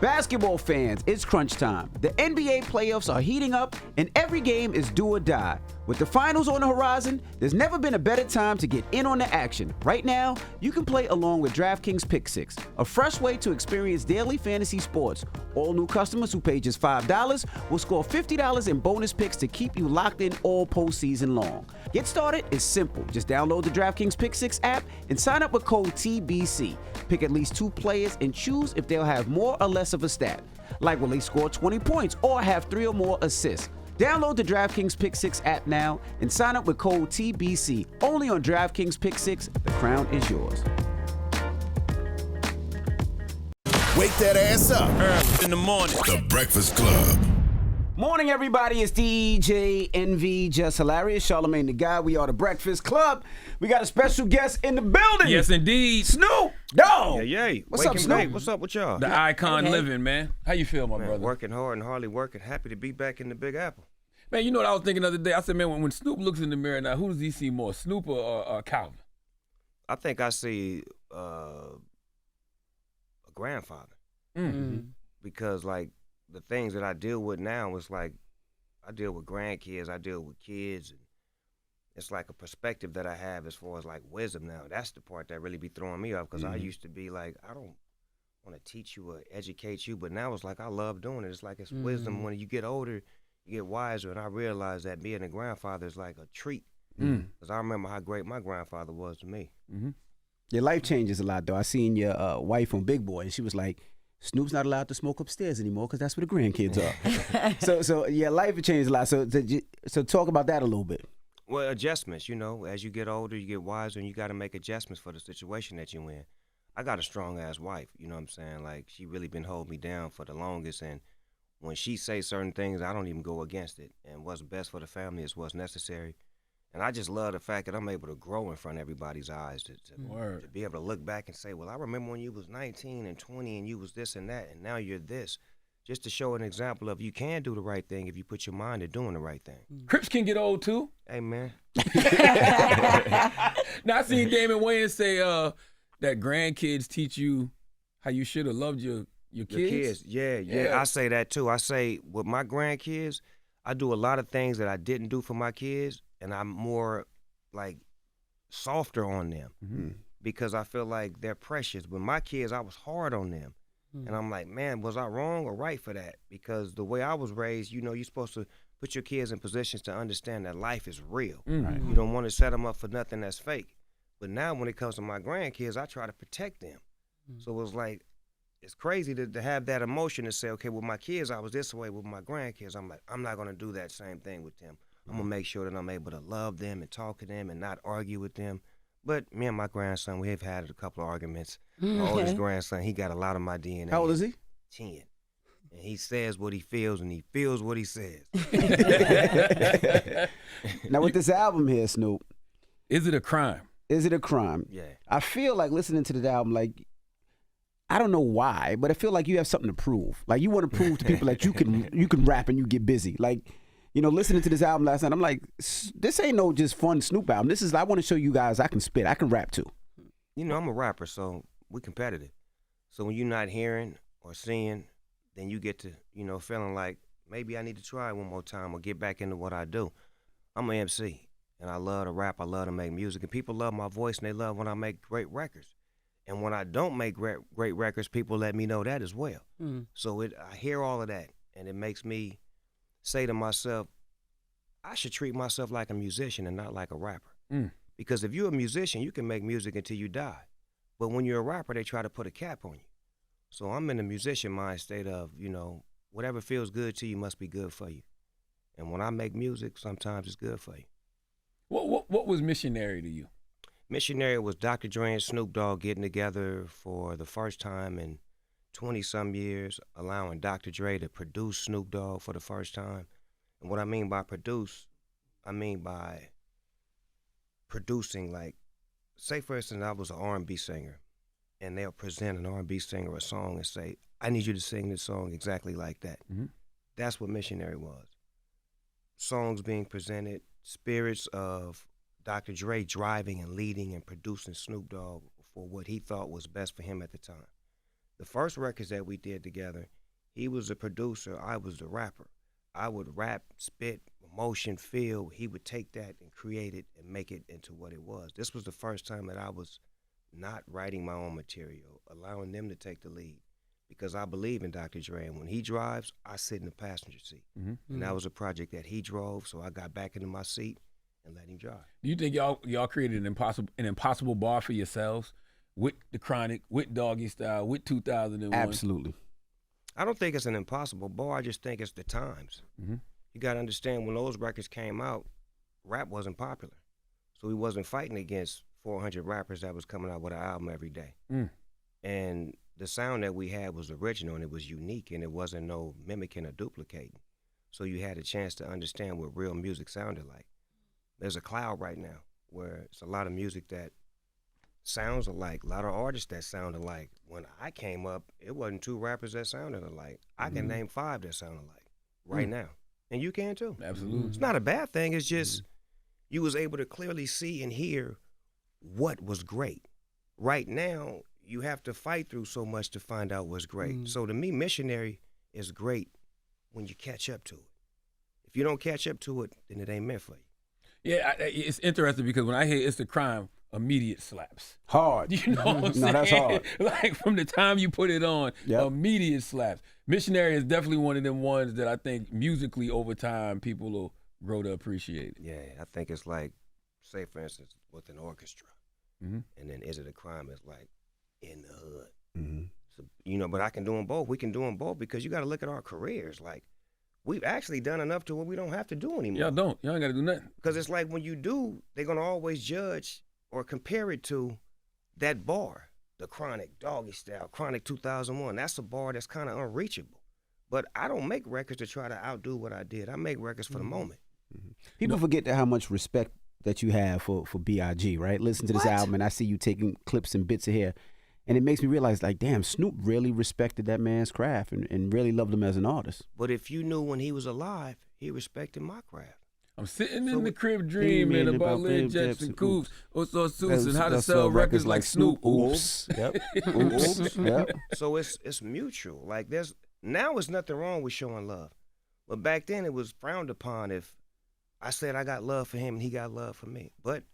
Basketball fans, it's crunch time. The NBA playoffs are heating up, and every game is do or die. With the finals on the horizon, there's never been a better time to get in on the action. Right now, you can play along with DraftKings Pick 6, a fresh way to experience daily fantasy sports. All new customers who pay just $5 will score $50 in bonus picks to keep you locked in all postseason long. Get started is simple. Just download the DraftKings Pick 6 app and sign up with code TBC. Pick at least 2 players and choose if they'll have more or less of a stat, like will they score 20 points or have 3 or more assists. Download the DraftKings Pick 6 app now and sign up with code TBC. Only on DraftKings Pick 6, the crown is yours. Wake that ass up. Early in the morning. The Breakfast Club. Morning, everybody. It's DJ NV, Jess Hilarious, Charlamagne the Guy. We are the Breakfast Club. We got a special guest in the building. Yes, indeed. Snoop Dogg. Yeah. What's up, Snoop? What's up with y'all? The icon living, man. How you feel, my brother? Working hard and hardly working. Happy to be back in the Big Apple. Man, you know what I was thinking the other day? I said, man, when Snoop looks in the mirror now, who does he see more, Snoop or Calvin? I think I see a grandfather. Mm-hmm. Because, like, the things that I deal with now is like I deal with grandkids, I deal with kids, and it's like a perspective that I have as far as like wisdom now. That's the part that really be throwing me off because I used to be like, I don't want to teach you or educate you, but now it's like I love doing it. It's like it's wisdom. When you get older, you get wiser, and I realize that being a grandfather is like a treat because I remember how great my grandfather was to me. Mm-hmm. Your life changes a lot, though. I seen your wife on Big Boy, and she was like, Snoop's not allowed to smoke upstairs anymore because that's where the grandkids are. so yeah, life has changed a lot. So talk about that a little bit. Well, adjustments, you know, as you get older, you get wiser, and you got to make adjustments for the situation that you're in. I got a strong-ass wife, you know what I'm saying? Like, she really been holding me down for the longest, and when she say certain things, I don't even go against it. And what's best for the family is what's necessary. And I just love the fact that I'm able to grow in front of everybody's eyes, to be able to look back and say, well, I remember when you was 19 and 20 and you was this and that, and now you're this. Just to show an example of you can do the right thing if you put your mind to doing the right thing. Crips can get old, too. Hey, man. Now, I seen Damon Wayans say that grandkids teach you how you should have loved your kids. Yeah. I say that, too. I say with my grandkids, I do a lot of things that I didn't do for my kids, and I'm more, like, softer on them because I feel like they're precious. With my kids, I was hard on them. And I'm like, man, was I wrong or right for that? Because the way I was raised, you know, you're supposed to put your kids in positions to understand that life is real. Mm-hmm. You don't want to set them up for nothing that's fake. But now when it comes to my grandkids, I try to protect them. So it's like, it's crazy to have that emotion to say, okay, with my kids, I was this way. With my grandkids, I'm like, I'm not going to do that same thing with them. I'm going to make sure that I'm able to love them and talk to them and not argue with them. But me and my grandson, we have had a couple of arguments. My oldest grandson, he got a lot of my DNA. How old is he? 10. And he says what he feels, and he feels what he says. Now, with this album here, Snoop. Is it a crime? Is it a crime? Yeah. I feel like listening to the album, like, I don't know why, but I feel like you have something to prove. Like, you want to prove to people that you can rap and you get busy. Like, you know, listening to this album last night, I'm like, this ain't no just fun Snoop album. This is, I want to show you guys I can spit. I can rap too. You know, I'm a rapper, so we're competitive. So when you're not hearing or seeing, then you get to, you know, feeling like maybe I need to try one more time or get back into what I do. I'm an MC, and I love to rap. I love to make music, and people love my voice, and they love when I make great records. And when I don't make great records, people let me know that as well. So I hear all of that, and it makes me say to myself, I should treat myself like a musician and not like a rapper. Because if you're a musician, you can make music until you die. But when you're a rapper, they try to put a cap on you. So I'm in the musician mind state of, you know, whatever feels good to you must be good for you. And when I make music, sometimes it's good for you. What was Missionary to you? Missionary was Dr. Dre and Snoop Dogg getting together for the first time in 20-some years, allowing Dr. Dre to produce Snoop Dogg for the first time. And what I mean by produce, I mean by producing, like, say, for instance, I was an R&B singer, and they'll present an R&B singer a song and say, I need you to sing this song exactly like that. That's what Missionary was. Songs being presented, spirits of Dr. Dre driving and leading and producing Snoop Dogg for what he thought was best for him at the time. The first records that we did together, he was a producer, I was the rapper. I would rap, spit, emotion, feel. He would take that and create it and make it into what it was. This was the first time that I was not writing my own material, allowing them to take the lead. Because I believe in Dr. Dre, and when he drives, I sit in the passenger seat. And that was a project that he drove, so I got back into my seat and let him drive. Do you think y'all created an impossible bar for yourselves with the Chronic, with Doggy Style, with 2001? Absolutely. I don't think it's an impossible bar. I just think it's the times. You got to understand, when those records came out, rap wasn't popular. So he wasn't fighting against 400 rappers that was coming out with an album every day. And the sound that we had was original, and it was unique, and it wasn't no mimicking or duplicating. So you had a chance to understand what real music sounded like. There's a cloud right now where it's a lot of music that sounds alike, a lot of artists that sound alike. When I came up, it wasn't 2 rappers that sounded alike. I can name 5 that sound alike right now. And you can too. Absolutely. It's not a bad thing. It's just you was able to clearly see and hear what was great. Right now, you have to fight through so much to find out what's great. So to me, Missionary is great when you catch up to it. If you don't catch up to it, then it ain't meant for you. Yeah, it's interesting because when I hear It's the Crime, immediate slaps. Hard. You know what I'm saying? No, that's hard. Like from the time you put it on, immediate slaps. Missionary is definitely one of them ones that I think musically over time people will grow to appreciate it. Yeah, I think it's like, say for instance, with an orchestra, and then Is It a Crime is like in the hood. So, you know, but I can do them both. We can do them both because you got to look at our careers. Like, we've actually done enough to where we don't have to do anymore. Y'all don't. Y'all ain't got to do nothing. Because it's like when you do, they're going to always judge or compare it to that bar, the Chronic, Doggy Style, Chronic 2001. That's a bar that's kind of unreachable. But I don't make records to try to outdo what I did. I make records for the moment. People forget how much respect that you have for B.I.G., right? Listen to this album, and I see you taking clips and bits of here. And it makes me realize, like, damn, Snoop really respected that man's craft and really loved him as an artist. But if you knew when he was alive, he respected my craft. I'm sitting in the crib dreaming about Lil Jets and Coops, Suits, and how to sell records like Snoop. Oops. Yep. Oops. Yep. So it's mutual. Like, now it's nothing wrong with showing love. But back then it was frowned upon if I said I got love for him and he got love for me. But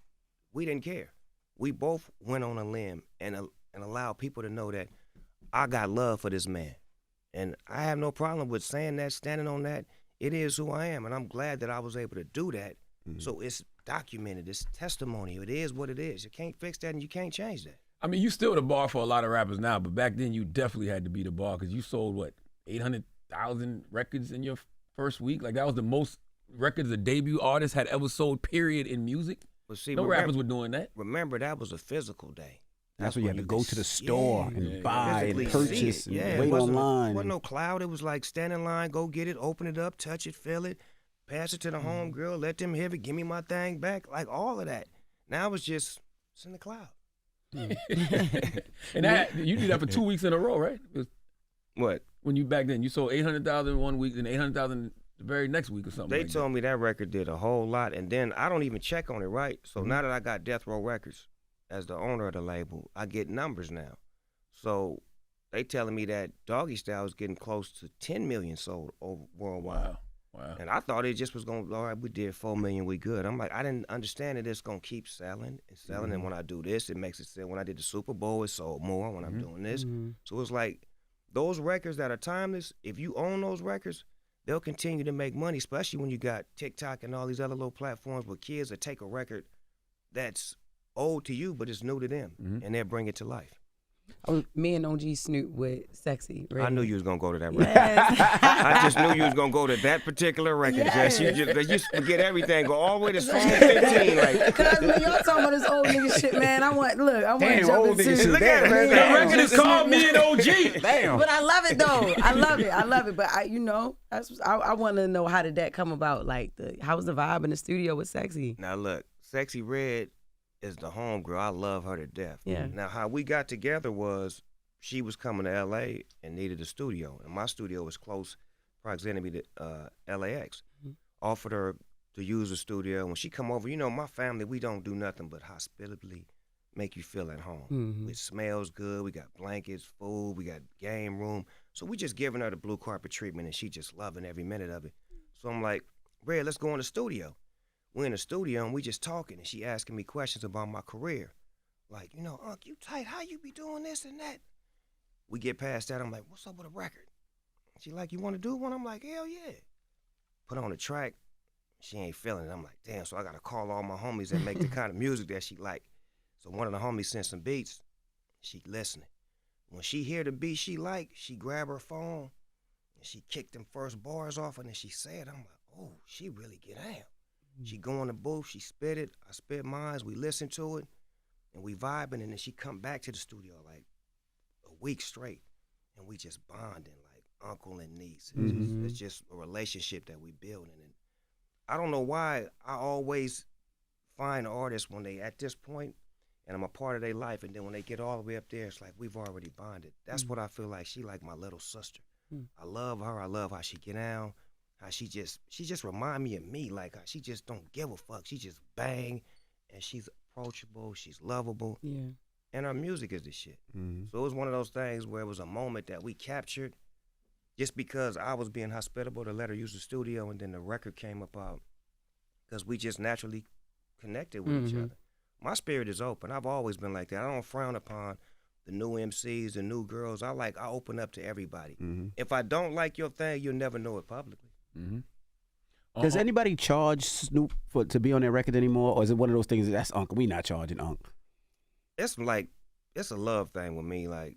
we didn't care. We both went on a limb and allowed people to know that I got love for this man. And I have no problem with saying that, standing on that. It is who I am, and I'm glad that I was able to do that. So it's documented, it's testimony. It is what it is. You can't fix that and you can't change that. I mean, you still the bar for a lot of rappers now, but back then you definitely had to be the bar because you sold, what, 800,000 records in your first week? Like, that was the most records a debut artist had ever sold, period, in music. But see, no rappers were doing that. Remember, that was a physical day. That's when you had to go to the store and buy and purchase and wait online. It wasn't no cloud. It was like stand in line, go get it, open it up, touch it, feel it, pass it to the home girl, let them have it, give me my thing back, like all of that. Now it's in the cloud. And you did that for 2 weeks in a row, right? What? When you back then, you sold 800,000 one week and 800,000 the very next week or something. They told me that record did a whole lot, and then I don't even check on it, right? So now that I got Death Row Records as the owner of the label, I get numbers now. So they telling me that Doggy Style is getting close to 10 million sold worldwide. Wow. And I thought it just was going to, all right, we did 4 million, we good. I'm like, I didn't understand that it's going to keep selling and selling. And when I do this, it makes it sell. When I did the Super Bowl, it sold more when I'm doing this. So it's like those records that are timeless, if you own those records, they'll continue to make money, especially when you got TikTok and all these other little platforms where kids that take a record that's old to you, but it's new to them, and they'll bring it to life. Me and OG Snoop with Sexy. Right? I knew you was gonna go to that record. Yes. I just knew you was gonna go to that particular record. Jess. You just forget everything. Go all the way to song 15. Like, because when y'all talking about this old nigga shit, man, I want to jump into. Look at it, man. The record is called Me and OG. Damn. But I love it though. I love it. But I want to know, how did that come about? Like, how was the vibe in the studio with Sexy? Now look, Sexy Red is the homegirl. I love her to death. Yeah. Now, how we got together was she was coming to L.A. and needed a studio. And my studio was close proximity to LAX. Offered her to use the studio. When she come over, you know, my family, we don't do nothing but hospitably make you feel at home. It smells good. We got blankets, food. We got game room. So we just giving her the blue carpet treatment, and she just loving every minute of it. So I'm like, Red, let's go in the studio. We're in the studio, and we just talking, and she asking me questions about my career. Like, you know, Unc, you tight. How you be doing this and that? We get past that. I'm like, what's up with a record? She like, you want to do one? I'm like, hell yeah. Put on the track. She ain't feeling it. I'm like, damn, so I got to call all my homies that make the kind of music that she like. So one of the homies sent some beats. She listening. When she hear the beat she like, she grab her phone and she kicked them first bars off, and then she said, I'm like, oh, she really get down. She go in the booth, she spit it, I spit mine, we listen to it, and we vibing, and then she come back to the studio like a week straight, and we just bonding like uncle and niece. It's just a relationship that we building. And I don't know why I always find artists when they at this point, and I'm a part of their life, and then when they get all the way up there, it's like we've already bonded. That's what I feel like. She like my little sister. I love her. I love how she get down, how she just remind me of me. Like how she just don't give a fuck. She just bang, and she's approachable. She's lovable. Yeah. And her music is the shit. So it was one of those things where it was a moment that we captured, just because I was being hospitable to let her use the studio, and then the record came about because we just naturally connected with each other. My spirit is open. I've always been like that. I don't frown upon the new MCs, the new girls. I open up to everybody. If I don't like your thing, you'll never know it publicly. Does anybody charge Snoop to be on their record anymore, or is it one of those things that's Unc? We not charging Unc. It's like, it's a love thing with me. Like,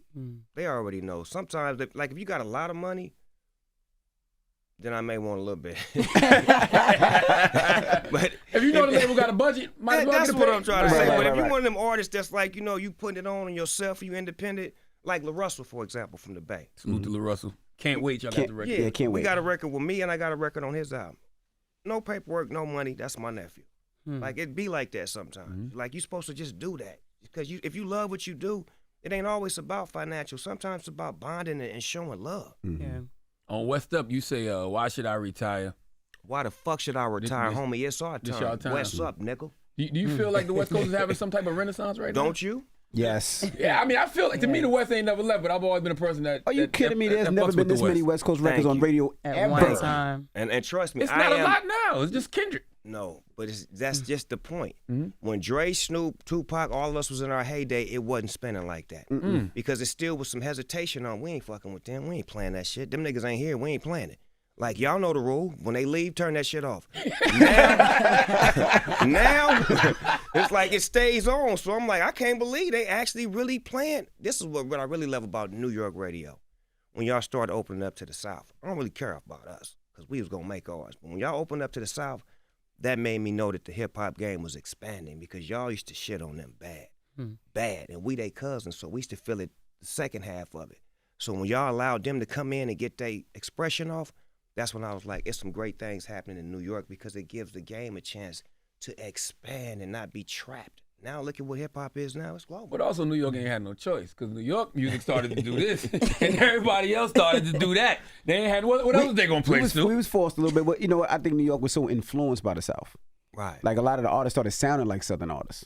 they already know. Sometimes, like, if you got a lot of money, then I may want a little bit. But if you know the label got a budget, that's what I'm trying to say. But if you're one of them artists that's like, you know, you putting it on yourself, you independent, like LoRosa, for example, from the Bay. Salute to LoRosa. Can't wait, y'all got the record. Yeah, can't wait. We got a record with me, and I got a record on his album. No paperwork, no money. That's my nephew. Like, it be like that sometimes. Like, you're supposed to just do that. Because if you love what you do, it ain't always about financial. Sometimes it's about bonding and showing love. Yeah. On West Up, you say, why should I retire? Why the fuck should I retire, homie? It's our This time. y'all time. West Up, nigga. Do you feel like the West Coast is having some type of renaissance right now? Don't you? Yes. Yeah, I mean, I feel like, to me, the West ain't never left, but I've always been a person that... Are you kidding me? There's never been this many West Coast records on radio At one time. And trust me, It's not a lot now. It's just Kendrick. No, but that's just the point. When Dre, Snoop, Tupac, all of us was in our heyday, it wasn't spinning like that. Because it still was some hesitation on, we ain't fucking with them. We ain't playing that shit. Them niggas ain't here. We ain't playing it. Like, y'all know the rule. When they leave, turn that shit off. Now, it's like it stays on. So I'm like, I can't believe they actually really playing. This is what I really love about New York radio. When y'all started opening up to the South, I don't really care about us because we was going to make ours. But when y'all opened up to the South, that made me know that the hip-hop game was expanding because y'all used to shit on them bad. And we they cousins, so we used to feel it the second half of it. So when y'all allowed them to come in and get their expression off, that's when I was like, it's some great things happening in New York because it gives the game a chance to expand and not be trapped. Now look at what hip-hop is now. It's global. But also New York ain't had no choice because New York music started to do this and everybody else started to do that. They ain't had, what else they going to play, Snoop? We was forced a little bit, but you know what? I think New York was so influenced by the South. Right. Like a lot of the artists started sounding like Southern artists.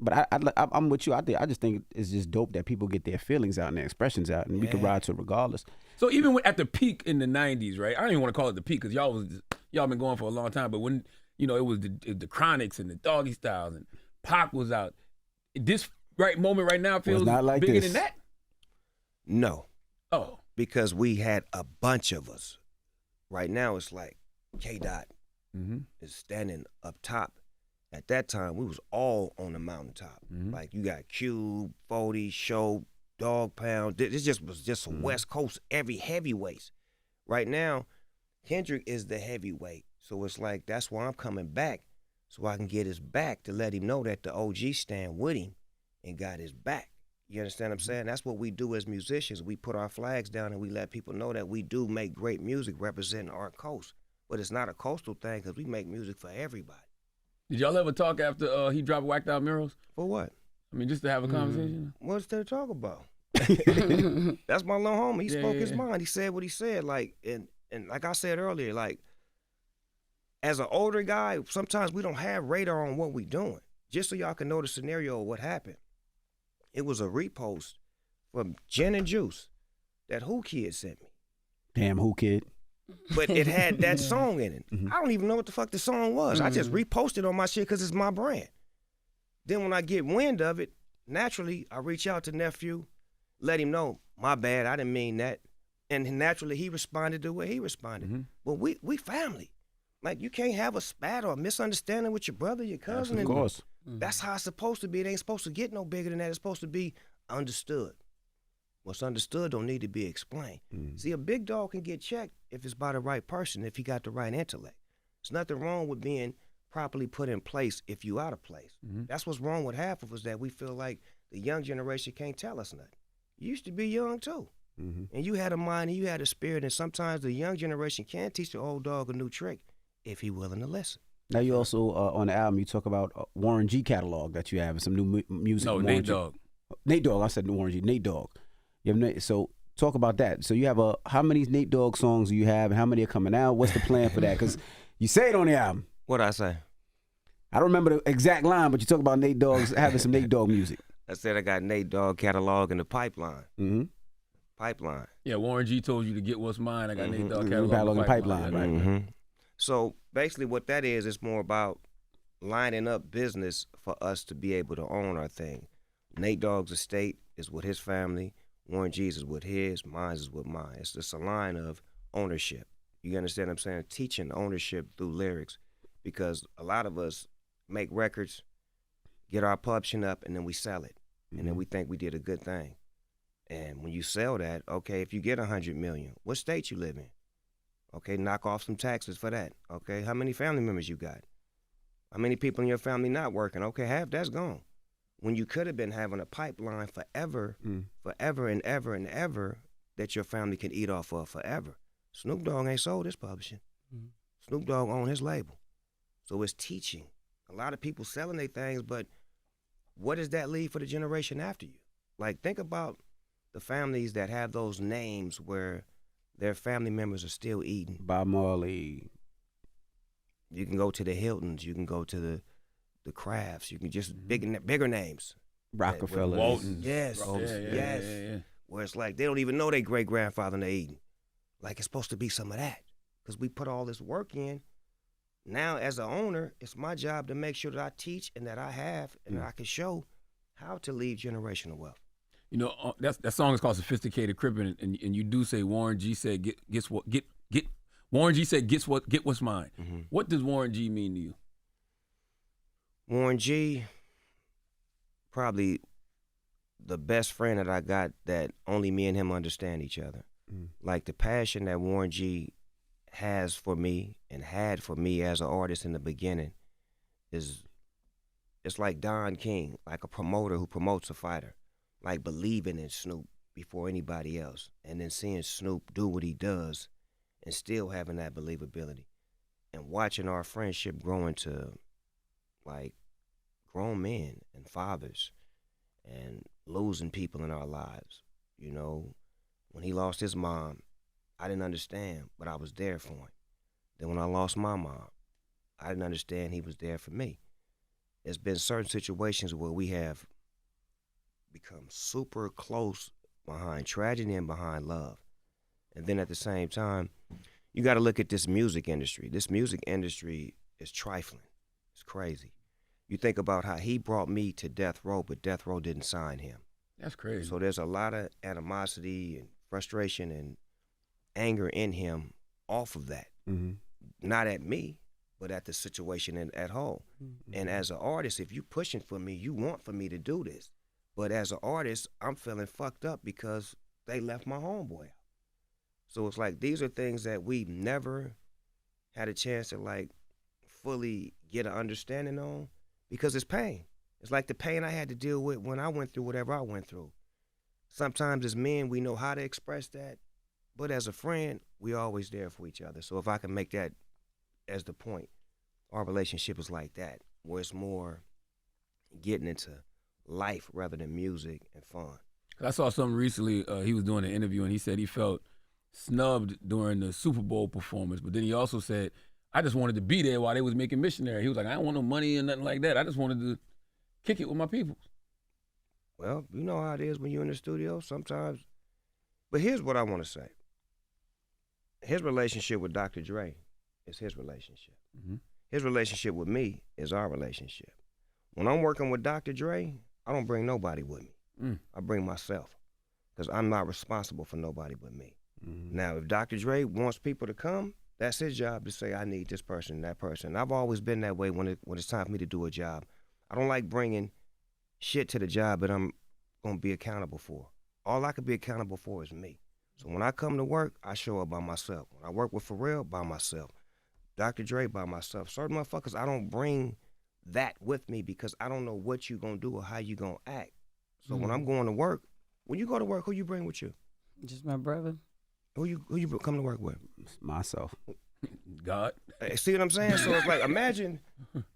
But I'm with you. I just think it's just dope that people get their feelings out and their expressions out, and we can ride to it regardless. So even at the peak in the 90s, right? I don't even want to call it the peak because y'all been going for a long time. But when, you know, it was the Chronics and the Doggy Styles and Pac was out, this moment right now feels not like bigger this. than that? No. Oh. Because we had a bunch of us. Right now it's like K-Dot is standing up top. At that time, we was all on the mountaintop. Like, you got Cube, 40, Show, Dog Pound. This was just a West Coast, every heavyweights. Right now, Kendrick is the heavyweight. So it's like, that's why I'm coming back, so I can get his back to let him know that the OG stand with him and got his back. You understand what I'm saying? That's what we do as musicians. We put our flags down and we let people know that we do make great music representing our coast. But it's not a coastal thing because we make music for everybody. Did y'all ever talk after he dropped Whacked Out Murals? For what? I mean, just to have a conversation? What's there to talk about? That's my little homie. He spoke his mind. He said what he said. Like, and like I said earlier, like, as an older guy, sometimes we don't have radar on what we doing. Just so y'all can know the scenario of what happened. It was a repost from Gin and Juice that Who Kid sent me. Damn, Who Kid? But it had that song in it. Mhm. I don't even know what the fuck the song was. I just reposted on my shit because it's my brand. Then when I get wind of it, naturally, I reach out to nephew, let him know, my bad, I didn't mean that. And naturally, he responded the way he responded. Mm-hmm. But we family. Like, you can't have a spat or a misunderstanding with your brother, your cousin. Of and course. That's how it's supposed to be. It ain't supposed to get no bigger than that. It's supposed to be understood. What's understood don't need to be explained. See, a big dog can get checked if it's by the right person, if he got the right intellect. There's nothing wrong with being properly put in place if you out of place. That's what's wrong with half of us, that we feel like the young generation can't tell us nothing. You used to be young too. And you had a mind and you had a spirit, and sometimes the young generation can teach the old dog a new trick if he willing to listen. Now you also, on the album, you talk about Warren G catalog that you have and some new music. No, Warren Nate G. Dogg. Nate Dogg, I said Warren G. Nate Dogg. You have Nate, so talk about that. So you have how many Nate Dogg songs do you have, and how many are coming out? What's the plan for that? Because you say it on the album. What'd I say? I don't remember the exact line, but you talk about Nate Dogg's having some Nate Dogg music. I said I got Nate Dogg catalog in the pipeline. Mm-hmm. Pipeline. Yeah, Warren G told you to get what's mine. I got Nate Dogg Catalog catalog and pipeline, right. Mm-hmm. So basically what that is, it's more about lining up business for us to be able to own our thing. Nate Dogg's estate is with his family. Warren G's is with his. Mine is with mine. It's just a line of ownership. You understand what I'm saying? Teaching ownership through lyrics. Because a lot of us make records, get our publishing up, and then we sell it. And then we think we did a good thing. And when you sell that, okay, if you get $100 million, what state you live in? Okay, knock off some taxes for that. Okay, how many family members you got? How many people in your family not working? Okay, half that's gone. When you could have been having a pipeline forever, forever and ever and ever that your family can eat off of forever. Snoop Dogg ain't sold his publishing. Snoop Dogg own his label. So it's teaching. A lot of people selling their things, but what does that leave for the generation after you? Like, think about the families that have those names where their family members are still eating. Bob Marley. You can go to the Hiltons. You can go to the Crafts. You can just bigger names. Rockefeller. Waltons. Yes. Yes. Yeah. Where it's like they don't even know their great-grandfather and they eating. Like, it's supposed to be some of that. Because we put all this work in. Now, as an owner, it's my job to make sure that I teach and that I have and that I can show how to leave generational wealth. You know, that song is called Sophisticated Crippin', and you do say Warren G said get Warren G said get what's mine. What does Warren G mean to you? Warren G, probably the best friend that I got that only me and him understand each other. Like, the passion that Warren G has for me and had for me as an artist in the beginning it's like Don King, like a promoter who promotes a fighter, like believing in Snoop before anybody else, and then seeing Snoop do what he does and still having that believability, and watching our friendship grow into like grown men and fathers, and losing people in our lives. You know, when he lost his mom, I didn't understand, but I was there for him. Then when I lost my mom, I didn't understand, he was there for me. There's been certain situations where we have become super close behind tragedy and behind love. And then at the same time, you got to look at this music industry. This music industry is trifling. It's crazy. You think about how he brought me to death row, but death row didn't sign him. That's crazy. So there's a lot of animosity and frustration and anger in him off of that. Not at me, but at the situation at home. And as an artist, if you pushing for me, you want for me to do this. But as an artist, I'm feeling fucked up because they left my homeboy out. So it's like, these are things that we never had a chance to like fully get an understanding on, because it's pain. It's like the pain I had to deal with when I went through whatever I went through. Sometimes as men, we know how to express that, but as a friend, we always there for each other. So if I can make that as the point, our relationship is like that, where it's more getting into life rather than music and fun. I saw something recently, he was doing an interview, and he said he felt snubbed during the Super Bowl performance, but then he also said, I just wanted to be there while they was making Missionary. He was like, I don't want no money or nothing like that. I just wanted to kick it with my people. Well, you know how it is when you're in the studio sometimes. But here's what I want to say. His relationship with Dr. Dre is his relationship. Mm-hmm. His relationship with me is our relationship. When I'm working with Dr. Dre, I don't bring nobody with me. I bring myself, because I'm not responsible for nobody but me. Now, if Dr. Dre wants people to come, that's his job to say, I need this person and that person. I've always been that way when it's time for me to do a job. I don't like bringing shit to the job that I'm going to be accountable for. All I can be accountable for is me. So when I come to work, I show up by myself. When I work with Pharrell, by myself. Dr. Dre, by myself. Certain motherfuckers, I don't bring that with me because I don't know what you going to do or how you going to act. So when I'm going to work, when you go to work, who you bring with you? Just my brother. Who you come to work with? Myself. God. Hey, see what I'm saying? So it's like, imagine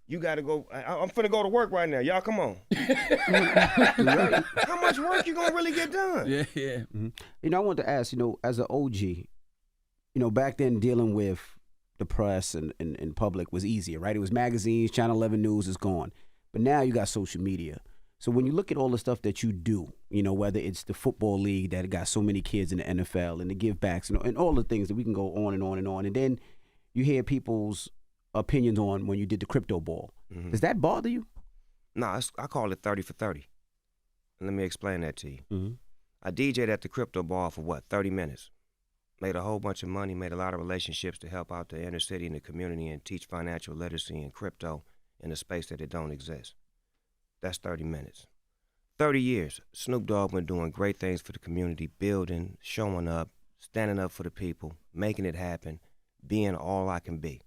you got to go. I'm finna go to work right now. Y'all come on. How much work you gonna really get done? Yeah. You know, I wanted to ask, you know, as an OG, you know, back then dealing with the press and public was easier, right? It was magazines, Channel 11 News is gone. But now you got social media. So when you look at all the stuff that you do, you know, whether it's the football league that got so many kids in the NFL and the give backs, you know, and all the things that we can go on and on and on. And then you hear people's opinions on when you did the crypto ball. Does that bother you? Nah, I call it 30 for 30. And let me explain that to you. I DJ'd at the crypto ball for 30 minutes. Made a whole bunch of money, made a lot of relationships to help out the inner city and the community and teach financial literacy and crypto in a space that it don't exist. That's 30 minutes. 30 years, Snoop Dogg been doing great things for the community, building, showing up, standing up for the people, making it happen, being all I can be.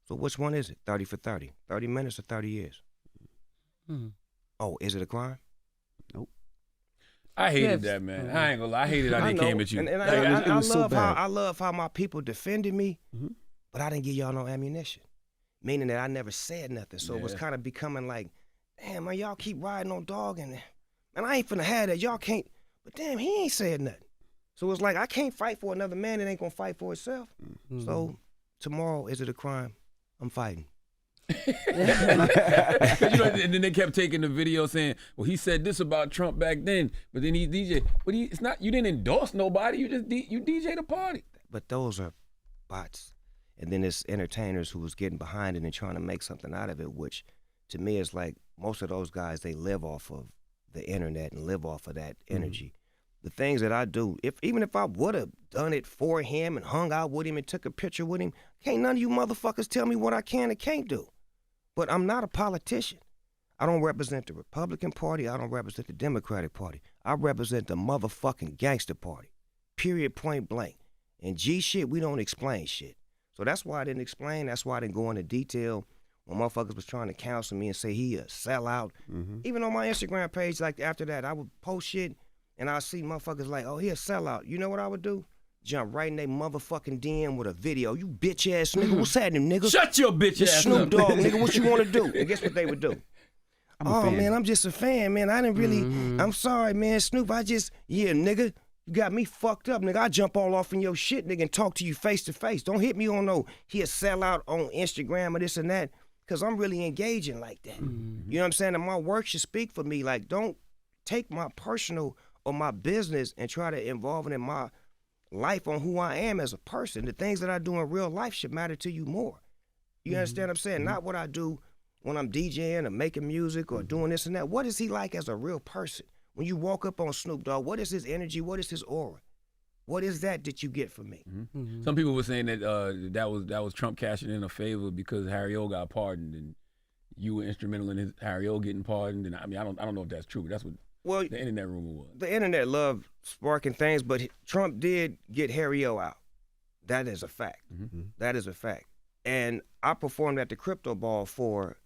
So which one is it? 30 for 30. 30 minutes or 30 years? Oh, is it a crime? Nope. I hated that, man. I ain't gonna lie. I hated how they came at you. And I love how my people defended me, but I didn't give y'all no ammunition. Meaning that I never said nothing. So it was kind of becoming like, damn, man, y'all keep riding on Dog, and man, I ain't finna have that. Y'all can't, but damn, he ain't said nothing. So it's like, I can't fight for another man that ain't gonna fight for itself. So tomorrow, is it a crime? I'm fighting. You know, and then they kept taking the video saying, well, he said this about Trump back then, but then he DJ. But it's not, you didn't endorse nobody, you just you DJ the party. But those are bots. And then it's entertainers who was getting behind it and trying to make something out of it, which to me is like, most of those guys, they live off of the internet and live off of that energy. The things that I do, even if I would have done it for him and hung out with him and took a picture with him, can't none of you motherfuckers tell me what I can and can't do. But I'm not a politician. I don't represent the Republican Party. I don't represent the Democratic Party. I represent the motherfucking gangster party. Period, point blank. And G shit, we don't explain shit. So that's why I didn't explain. That's why I didn't go into detail when motherfuckers was trying to counsel me and say he a sellout. Even on my Instagram page, like after that, I would post shit and I'd see motherfuckers like, oh, he a sellout. You know what I would do? Jump right in their motherfucking DM with a video. You bitch ass nigga, what's happening, nigga? Shut your bitch ass Snoop up. Dogg, nigga, what you want to do? And guess what they would do? Man, I'm just a fan, man. I didn't really, I'm sorry, man. Snoop, yeah, nigga, you got me fucked up, nigga. I jump all off in your shit, nigga, and talk to you face to face. Don't hit me on no, he a sellout on Instagram or this and that, because I'm really engaging like that. You know what I'm saying? And my work should speak for me. Like, don't take my personal or my business and try to involve it in my life on who I am as a person. The things that I do in real life should matter to you more. You understand what I'm saying? Not what I do when I'm DJing or making music or doing this and that. What is he like as a real person? When you walk up on Snoop Dogg, what is his energy? What is his aura? What is that you get from me? Some people were saying that that was Trump cashing in a favor because Harry O got pardoned and you were instrumental in Harry O getting pardoned. And I mean, I don't know if that's true, but that's what the internet rumor was. The internet loved sparking things, but Trump did get Harry O out. That is a fact. That is a fact. And I performed at the Crypto Ball for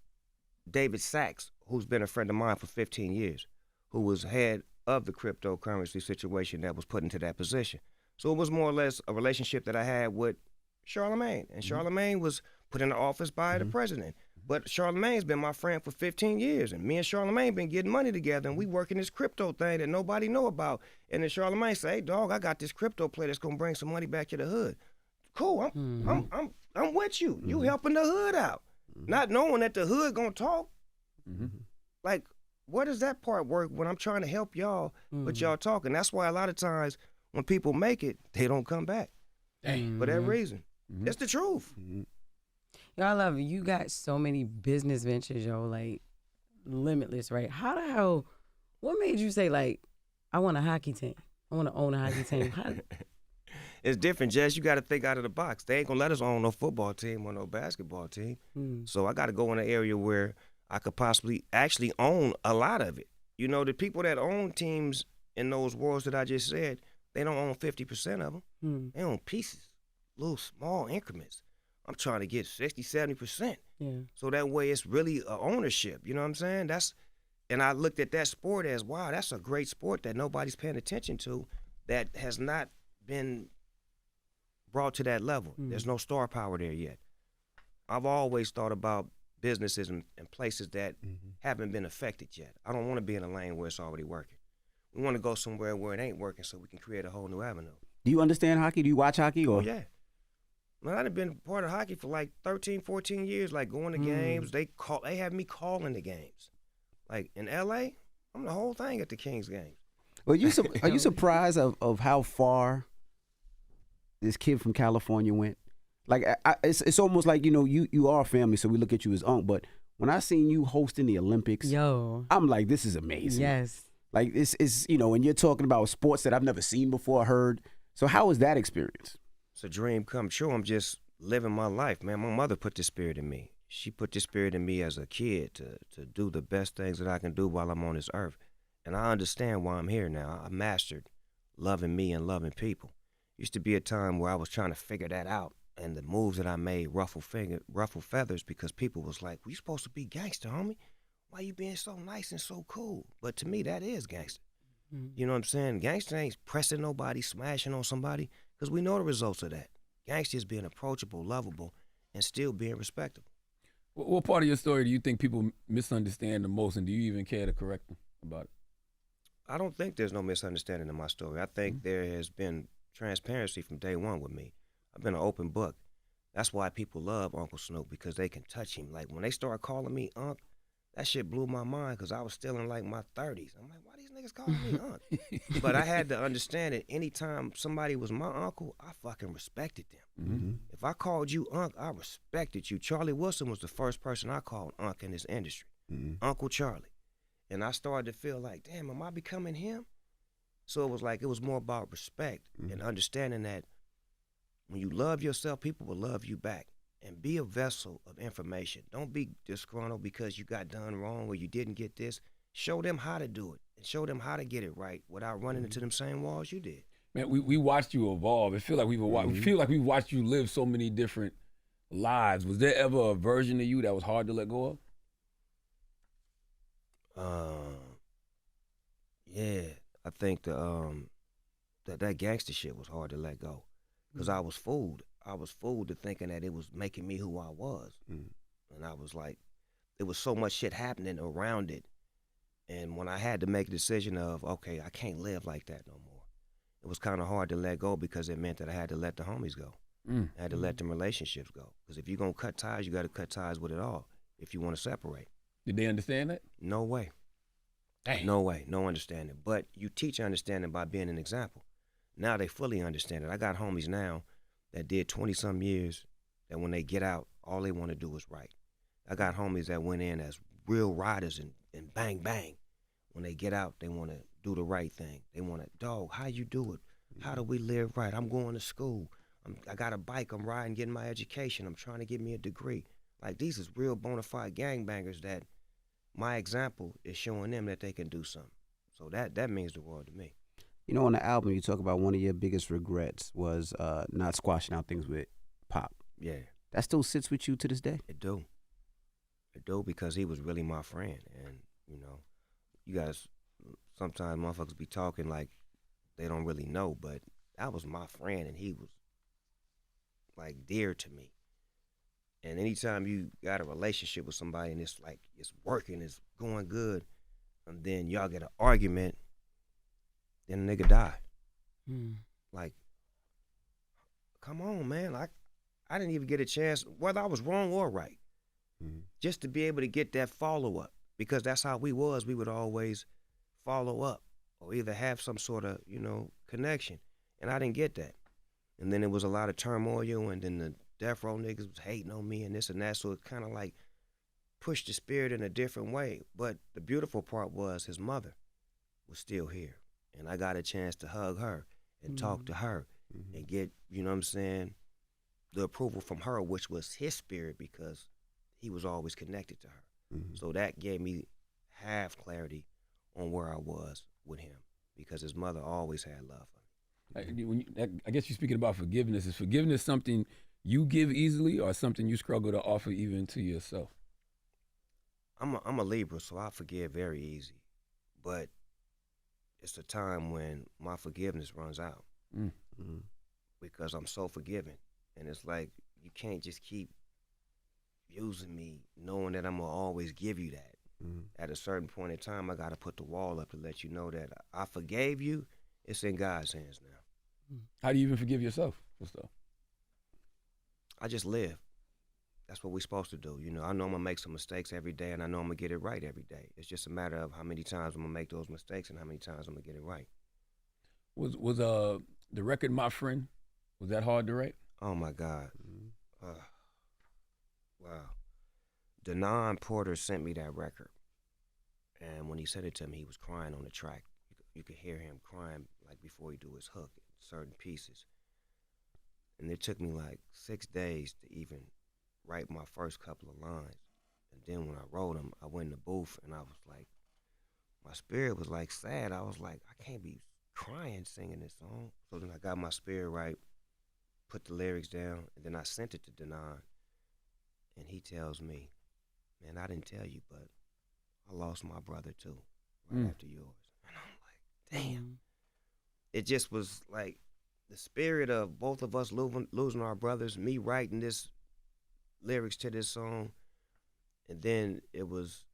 David Sachs, who's been a friend of mine for 15 years, who was head of the cryptocurrency situation that was put into that position. So it was more or less a relationship that I had with Charlamagne. And Charlamagne was put into office by the president. But Charlamagne's been my friend for 15 years, and me and Charlamagne been getting money together, and we working this crypto thing that nobody know about. And then Charlamagne say, hey, dog, I got this crypto play that's gonna bring some money back to the hood. Cool, I'm with you. You helping the hood out. Not knowing that the hood gonna talk. Like, where does that part work when I'm trying to help y'all, but y'all talking? That's why a lot of times when people make it, they don't come back for that reason. It's the truth. Yo, I love it. You got so many business ventures, yo, like limitless, right? How the hell, what made you say, like, I want a hockey team? I want to own a hockey team. How, It's different, Jess. You got to think out of the box. They ain't going to let us own no football team or no basketball team. So I got to go in an area where I could possibly actually own a lot of it. You know, the people that own teams in those worlds that I just said, they don't own 50% of them. They own pieces, little small increments. I'm trying to get 60, 70%. yeah. So that way it's really a ownership. You know what I'm saying? And I looked at that sport as, wow, that's a great sport that nobody's paying attention to, that has not been brought to that level. There's no star power there yet. I've always thought about businesses and places that haven't been affected yet. I don't want to be in a lane where it's already working. We want to go somewhere where it ain't working so we can create a whole new avenue. Do you understand hockey? Do you watch hockey? Or? Oh, yeah. Man, I've been part of hockey for like 13, 14 years, like going to games. They have me calling the games. Like in L.A., I'm the whole thing at the Kings games. Well, are you surprised of how far this kid from California went? Like, it's almost like, you are a family, so we look at you as uncle. But when I seen you hosting the Olympics, Yo. I'm like, this is amazing. Yes. Like, this is, and you're talking about sports that I've never seen before, heard. So how was that experience? It's a dream come true. I'm just living my life, man. My mother put this spirit in me. She put this spirit in me as a kid to do the best things that I can do while I'm on this earth. And I understand why I'm here now. I mastered loving me and loving people. Used to be a time where I was trying to figure that out, and the moves that I made ruffle feathers because people was like, well, you supposed to be gangster, homie. Why you being so nice and so cool? But to me, that is gangster. You know what I'm saying? Gangster ain't pressing nobody, smashing on somebody, because we know the results of that. Gangster is being approachable, lovable, and still being respectable. What part of your story do you think people misunderstand the most, and do you even care to correct them about it? I don't think there's no misunderstanding in my story. I think there has been transparency from day one with me. I've been an open book. That's why people love Uncle Snoop, because they can touch him. Like, when they start calling me Unc, that shit blew my mind because I was still in, like, my 30s. I'm like, why these niggas calling me Unc? But I had to understand that anytime somebody was my uncle, I fucking respected them. If I called you Unc, I respected you. Charlie Wilson was the first person I called Unc in this industry. Uncle Charlie. And I started to feel like, damn, am I becoming him? So it was more about respect and understanding that when you love yourself, people will love you back. And be a vessel of information. Don't be disgruntled because you got done wrong or you didn't get this. Show them how to do it and show them how to get it right without running into them same walls you did. Man, we watched you evolve. It feel like we watched you live so many different lives. Was there ever a version of you that was hard to let go of? Yeah, I think that gangster shit was hard to let go because I was fooled. I was fooled to thinking that it was making me who I was. And I was like, there was so much shit happening around it. And when I had to make a decision of, okay, I can't live like that no more, it was kind of hard to let go because it meant that I had to let the homies go. I had to let them relationships go. Because if you're going to cut ties, you got to cut ties with it all if you want to separate. Did they understand that? No way. Dang. No way, no understanding. But you teach understanding by being an example. Now they fully understand it. I got homies now that did 20-some years that when they get out, all they want to do is right. I got homies that went in as real riders and bang, bang. When they get out, they want to do the right thing. They want to, dog, how you do it? How do we live right? I'm going to school. I got a bike. I'm riding, getting my education. I'm trying to get me a degree. Like, these is real bona fide gangbangers that my example is showing them that they can do something. So that means the world to me. On the album, you talk about one of your biggest regrets was not squashing out things with Pop. Yeah. That still sits with you to this day? It do, because he was really my friend. And, you guys, sometimes motherfuckers be talking like they don't really know, but that was my friend, and he was, like, dear to me. And anytime you got a relationship with somebody and it's like, it's working, it's going good, and then y'all get an argument, then a nigga die. Like, come on, man. I didn't even get a chance, whether I was wrong or right, just to be able to get that follow-up because that's how we was. We would always follow up or either have some sort of, connection. And I didn't get that. And then it was a lot of turmoil, and then the death row niggas was hating on me and this and that. So it kind of like pushed the spirit in a different way. But the beautiful part was his mother was still here. And I got a chance to hug her and talk to her and get, the approval from her, which was his spirit, because he was always connected to her. So that gave me half clarity on where I was with him, because his mother always had love for me. I guess you're speaking about forgiveness. Is forgiveness something you give easily, or something you struggle to offer even to yourself? I'm a Libra, so I forgive very easy. But it's a time when my forgiveness runs out because I'm so forgiving. And it's like, you can't just keep using me knowing that I'm going to always give you that. At a certain point in time, I got to put the wall up to let you know that I forgave you. It's in God's hands now. How do you even forgive yourself for stuff? I just live. That's what we're supposed to do. I know I'm going to make some mistakes every day, and I know I'm going to get it right every day. It's just a matter of how many times I'm going to make those mistakes and how many times I'm going to get it right. Was the record My Friend, was that hard to write? Oh, my God. Wow. Denon Porter sent me that record, and when he sent it to me, he was crying on the track. You could hear him crying like before he do his hook in certain pieces. And it took me like 6 days to even write my first couple of lines. And then when I wrote them, I went in the booth, and I was like, my spirit was like sad. I was like, I can't be crying singing this song. So then I got my spirit right, put the lyrics down, and then I sent it to Denon. And he tells me, man, I didn't tell you, but I lost my brother too, right after yours. And I'm like, damn. It just was like the spirit of both of us losing our brothers, me writing this lyrics to this song, and then it was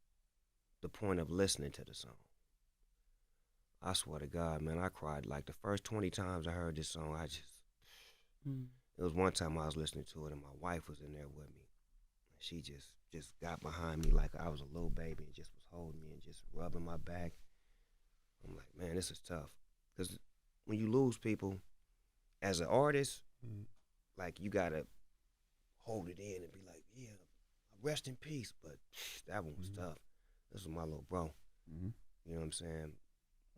the point of listening to the song. I swear to God, man, I cried. Like the first 20 times I heard this song, it was one time I was listening to it, and my wife was in there with me. She just got behind me like I was a little baby and just was holding me and just rubbing my back. I'm like, man, this is tough. Because when you lose people as an artist, like you got to hold it in and be like, yeah, rest in peace. But that one was tough. This was my little bro. You know what I'm saying?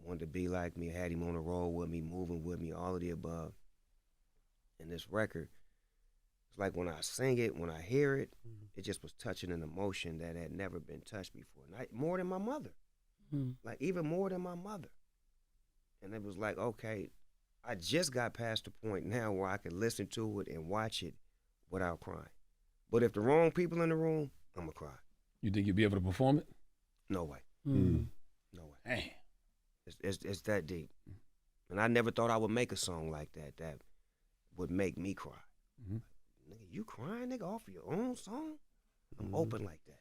Wanted to be like me, had him on the road with me, moving with me, all of the above. And this record, it's like when I sing it, when I hear it, it just was touching an emotion that had never been touched before. More than my mother. Like even more than my mother. And it was like, okay, I just got past the point now where I can listen to it and watch it without crying. But if the wrong people in the room, I'm going to cry. You think you'll be able to perform it? No way. No way. Damn. It's that deep. And I never thought I would make a song like that would make me cry. Nigga, you crying, nigga, off of your own song? I'm open like that.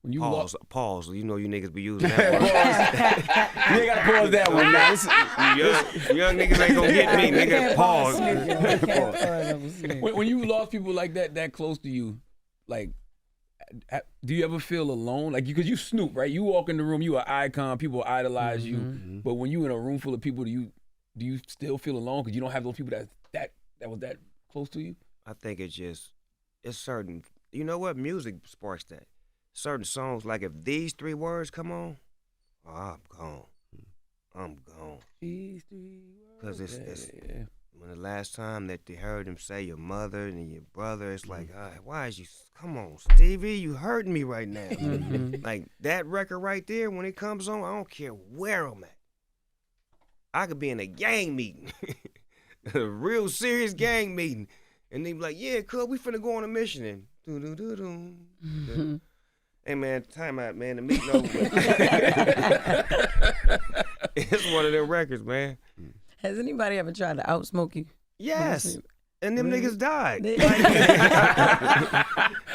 When you pause. You know you niggas be using that word. You ain't got to pause that one now. Young niggas ain't gonna get me, nigga. Pause. When you lost people like that close to you, like, do you ever feel alone? Like, because you Snoop, right? You walk in the room, you an icon, people idolize you. But when you in a room full of people, do you still feel alone because you don't have those people that was that close to you? I think it's certain, you know what? Music sparks that. Certain songs, like if these 3 words come on, I'm gone. I'm gone. These 3 words. Because when the last time that they heard him say your mother and your brother, it's like, why is you, come on, Stevie, you hurting me right now. Like that record right there, when it comes on, I don't care where I'm at. I could be in a gang meeting, a real serious gang meeting, and they be like, yeah, cuz we finna go on a mission. And do-do-do-do. Hey, man, time out, man. The meeting over with. It's one of them records, man. Has anybody ever tried to outsmoke you? Yes. And them niggas died.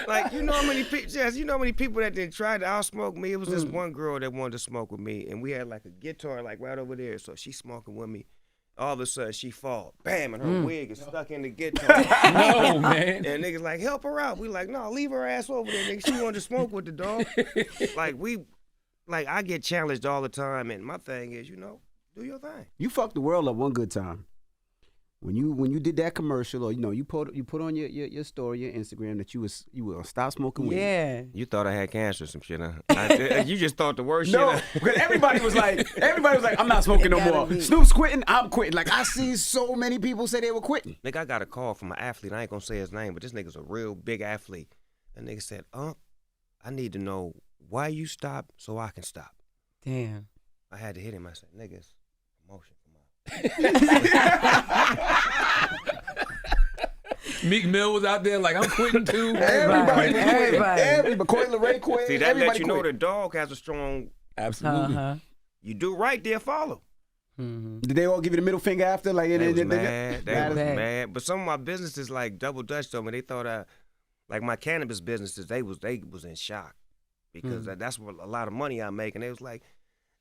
Like, you know how many people, Jess, you know how many people that did try to outsmoke me? It was this one girl that wanted to smoke with me, and we had like a guitar like right over there, so she smoking with me. All of a sudden, she fall, bam, and her wig is stuck in the guitar. No, man. And niggas like, help her out. We like, no, leave her ass over there, nigga. She wanted to smoke with the dog. I get challenged all the time, and my thing is, do your thing. You fucked the world up one good time. When you did that commercial, or you put on your story, your Instagram, that you will stop smoking weed. Yeah. You thought I had cancer or some shit, huh? You just thought the worst No, shit. because everybody was like, I'm not smoking no more. be. Snoop's quitting, I'm quitting. Like, I see so many people say they were quitting. Nigga, I got a call from an athlete. I ain't gonna say his name, but this nigga's a real big athlete. And nigga said, I need to know why you stopped so I can stop. Damn. I had to hit him. I said, nigga, it's promotion. Meek Mill was out there like, I'm quitting too. Everybody. Corey LeRae quit. See, that everybody lets you know quit. the dog has a strong. Absolutely. Uh-huh. You do right, they'll follow. Mm-hmm. Did they all give you the middle finger after? Like, They was mad. They was mad. But some of my businesses, like Double Dutch told me, they thought like my cannabis businesses, they was in shock because that's what a lot of money I make, and they was like,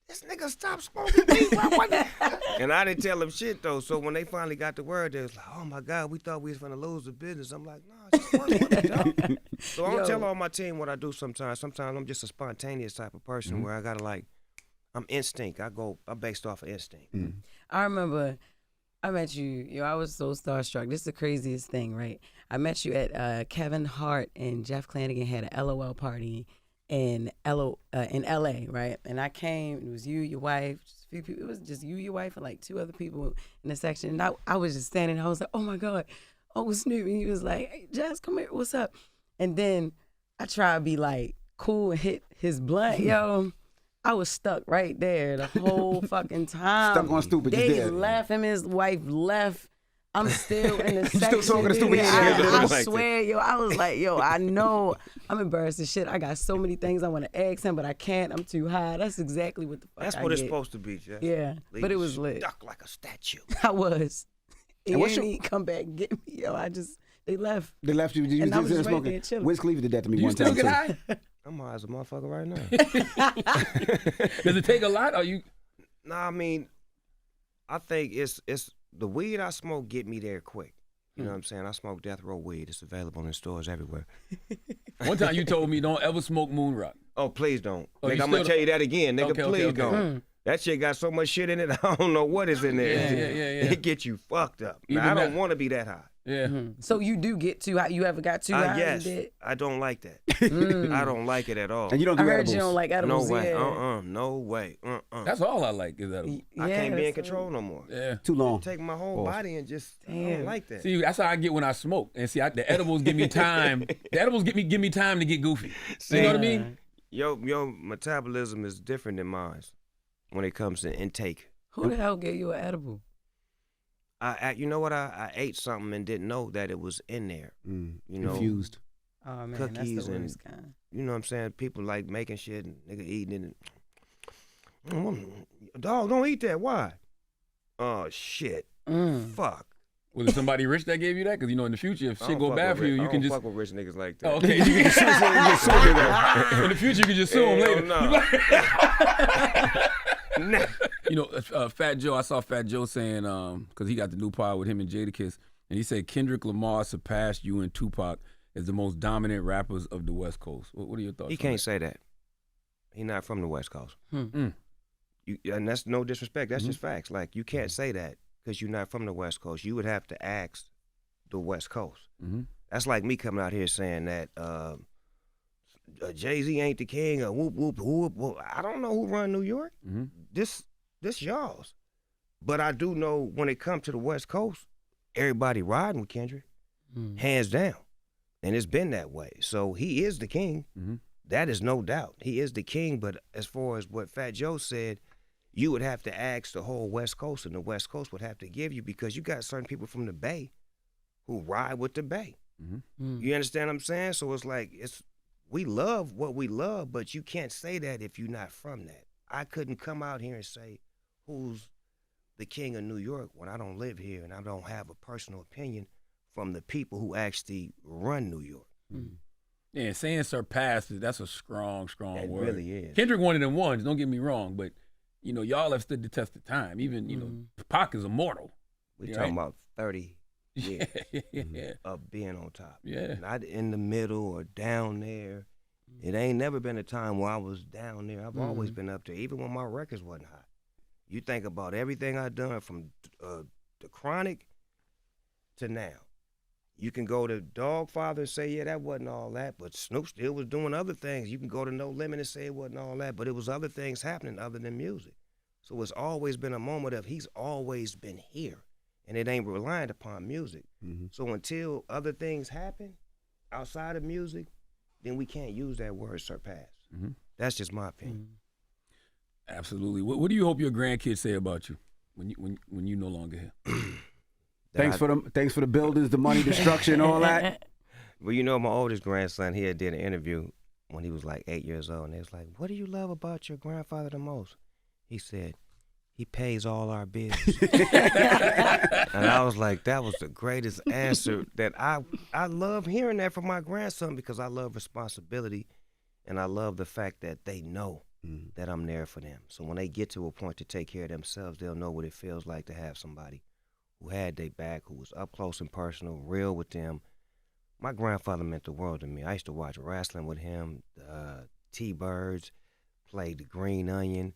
this nigga stop smoking weed. And I didn't tell them shit though. So when they finally got the word, they was like, oh my God, we thought we was gonna lose the business. I'm like, nah, just work with it, dog. So I don't tell all my team what I do sometimes. Sometimes I'm just a spontaneous type of person where I gotta I'm instinct. I'm based off of instinct. I remember I met you. I was so starstruck. This is the craziest thing, right? I met you at Kevin Hart and Jeff Flanagan had an LOL party in LA, right? And I came, it was you, your wife, just a few people. It was just you, your wife, and like 2 other people in the section. And I was just standing, I was like, oh my God, oh, Snoop. And he was like, hey, Jess, come here, what's up? And then I tried to be like cool and hit his blunt, yo. I was stuck right there the whole fucking time. Stuck on stupid, just They there. left, him and his wife left. I'm still in the section. still talking to stupid nigga. shit. I swear, yo, I was like, yo, I know I'm embarrassed as shit. I got so many things I want to ask him, but I can't. I'm too high. That's exactly what the fuck That's I what it's get. supposed to be, Jeff. Yeah, Leave but it you was lit. Stuck like a statue. I was. And And what's you your- didn't come back and get me, yo. They left. They left you. You And I was was just right smoking. there chilling. Wiz Khalifa did that to me Do you one still time get too. high? I'm high as a motherfucker right now. Does it take a lot? Or you? Nah, I mean, I think it's the weed I smoke get me there quick. You know what I'm saying? I smoke Death Row weed. It's available in stores everywhere. One time you told me don't ever smoke moon rock. Oh, please don't. Oh, Nigga, you I'm going still to tell you that again. Nigga, Okay, please okay. don't. That shit got so much shit in it, I don't know what is in there. Yeah. It gets you fucked up. Even Now, I don't that- want to be that high. Yeah. So you do get too high? You ever got too high? Yes, You did? I don't like that. I don't like it at all. And you don't do I heard edibles. you don't like No edibles. way. Yeah. No way. That's all I like is that. I can't be in that's control no more. Yeah. Too long. Take my whole body and just, I Damn. don't like that. See, that's how I get when I smoke. And see, the edibles give me time. The edibles give me time to get goofy. You know what I mean? Your metabolism is different than mine when it comes to intake. Who the hell gave you an edible? You know what? I ate something and didn't know that it was in there. You know, Confused. Oh man, Cookies that's the and- worst kind. You know what I'm saying? People like making shit and nigga eating it. Dog, don't eat that. Why? Oh shit. Fuck. Was it somebody rich that gave you that? Because you know, in the future, if I shit don't go fuck bad with for you, rich- you I can don't just. fuck with rich niggas like that. Oh, okay, you can just sue them. In the future, you can just sue them later. No. You know, Fat Joe. I saw Fat Joe saying, because he got the new pod with him and Jadakiss, and he said Kendrick Lamar surpassed you and Tupac as the most dominant rappers of the West Coast. What are your thoughts? He on can't that? say that. He not from the West Coast. Mm. And that's no disrespect. That's just facts. Like, you can't say that because you're not from the West Coast. You would have to ask the West Coast. Mm-hmm. That's like me coming out here saying that Jay-Z ain't the king or whoop, whoop, whoop, whoop. I don't know who run New York. Mm-hmm. This y'all's. But I do know when it comes to the West Coast, everybody riding with Kendrick, hands down. And it's been that way. So he is the king. Mm-hmm. That is no doubt. He is the king. But as far as what Fat Joe said, you would have to ask the whole West Coast, and the West Coast would have to give you, because you got certain people from the Bay who ride with the Bay. Mm-hmm. You understand what I'm saying? So it's like, we love what we love, but you can't say that if you're not from that. I couldn't come out here and say who's the king of New York when I don't live here and I don't have a personal opinion from the people who actually run New York. Yeah, saying surpassed, that's a strong It word. really is. Kendrick one of them ones, don't get me wrong, but you know, y'all have stood the test of time. Even, you know, Pac is immortal. We Yeah, talking right? about 30 years Yeah. of being on top. Yeah. Not in the middle or down there. It ain't never been a time where I was down there. I've always been up there, even when my records wasn't hot. You think about everything I've done from the Chronic to now. You can go to Dogfather and say, yeah, that wasn't all that, but Snoop still was doing other things. You can go to No Limit and say it wasn't all that, but it was other things happening other than music. So it's always been a moment of he's always been here, and it ain't reliant upon music. So until other things happen outside of music, then we can't use that word surpass. That's just my opinion. Absolutely. What do you hope your grandkids say about you when you no longer here? Thanks for the buildings, the money, the structure, and all that. Well, you know, my oldest grandson, he had did an interview when he was like 8 years old, and they was like, what do you love about your grandfather the most? He said, he pays all our bills. And I was like, that was the greatest answer that I love hearing that from my grandson, because I love responsibility, and I love the fact that they know that I'm there for them. So when they get to a point to take care of themselves, they'll know what it feels like to have somebody who had their back, who was up close and personal, real with them. My grandfather meant the world to me. I used to watch wrestling with him, T-Birds, played the Green Onion,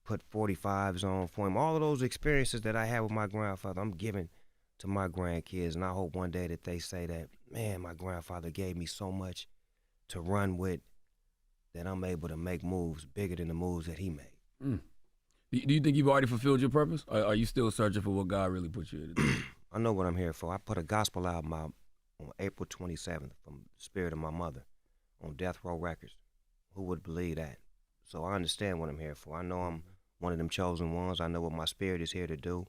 put 45s on for him. All of those experiences that I had with my grandfather, I'm giving to my grandkids, and I hope one day that they say that, man, my grandfather gave me so much to run with that I'm able to make moves bigger than the moves that he made. Do you think you've already fulfilled your purpose? Or are you still searching for what God really put you here to do? I know what I'm here for. I put a gospel album out on April 27th from the spirit of my mother on Death Row Records. Who would believe that? So I understand what I'm here for. I know I'm one of them chosen ones. I know what my spirit is here to do.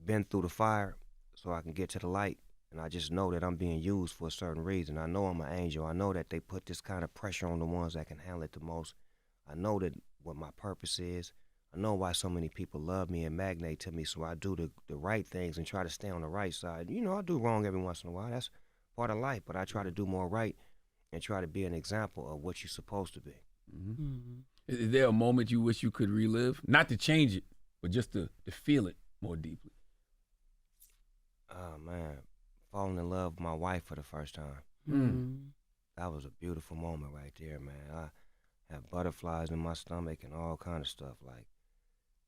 Been through the fire so I can get to the light. And I just know that I'm being used for a certain reason. I know I'm an angel. I know that they put this kind of pressure on the ones that can handle it the most. I know that what my purpose is. I know why so many people love me and magnate to me, so I do the right things and try to stay on the right side. You know, I do wrong every once in a while. That's part of life, but I try to do more right and try to be an example of what you're supposed to be. Is there a moment you wish you could relive? Not to change it, but just to feel it more deeply. Oh, man. Falling in love with my wife for the first time. That was a beautiful moment right there, man. I have butterflies in my stomach and all kind of stuff.